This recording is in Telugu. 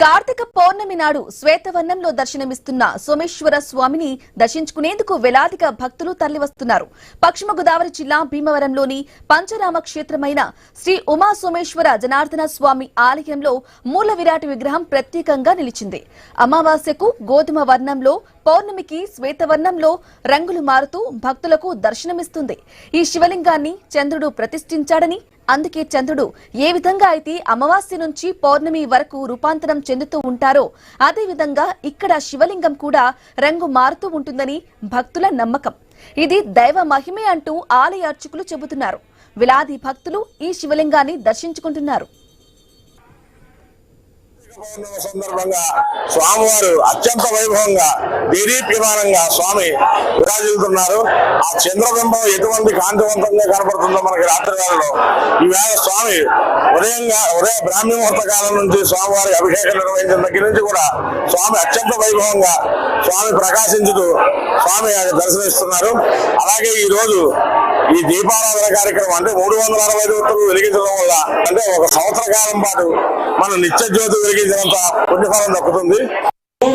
కార్తీక పౌర్ణమి నాడు శ్వేతవర్ణంలో దర్శనమిస్తున్న సోమేశ్వర స్వామిని దర్శించుకునేందుకు వేలాదిగా భక్తులు తరలివస్తున్నారు. పశ్చిమ గోదావరి జిల్లా భీమవరంలోని పంచరామ క్షేత్రమైన శ్రీ ఉమా సోమేశ్వర జనార్దన స్వామి ఆలయంలో మూల విరాట్ విగ్రహం ప్రత్యేకంగా నిలిచింది. అమావాస్యకు గోధుమ వర్ణంలో, పౌర్ణమికి శ్వేతవర్ణంలో రంగులు మారుతూ భక్తులకు దర్శనమిస్తుంది. ఈ శివలింగాన్ని చంద్రుడు ప్రతిష్ఠించాడని, అందుకే చంద్రుడు ఏ విధంగా అయితే అమావాస్య నుంచి పౌర్ణమి వరకు రూపాంతరం చెందుతూ ఉంటారో అదే విధంగా ఇక్కడ శివలింగం కూడా రంగు మారుతూ ఉంటుందని భక్తుల నమ్మకం. ఇది దైవ మహిమే అంటూ ఆలయ అర్చకులు చెబుతున్నారు. వేలాది భక్తులు ఈ శివలింగాన్ని దర్శించుకుంటున్నారు. సందర్భంగా స్వామివారు అత్యంత వైభవంగా దేదీప్యమానంగా స్వామి విరాజిల్లుతున్నారు. ఆ చంద్రబింబం ఎటువంటి కాంతివంతంగా కనపడుతుందో మనకి రాత్రి వేళలో ఈవేళ స్వామి ఉదయ బ్రాహ్మీ ముహూర్త కాలం నుంచి స్వామివారి అభిషేకం నిర్వహించిన దగ్గర నుంచి కూడా స్వామి అత్యంత వైభవంగా స్వామి ప్రకాశించుతూ స్వామి దర్శనమిస్తున్నారు. అలాగే ఈ రోజు ఈ దీపారాధన కార్యక్రమం అంటే 360 ఒత్తులు వెలిగించడం వల్ల అంటే ఒక సంవత్సర కాలం పాటు మన నిత్య జ్యోతి వెలిగించినంత పుణ్యఫలం దక్కుతుంది. ఓం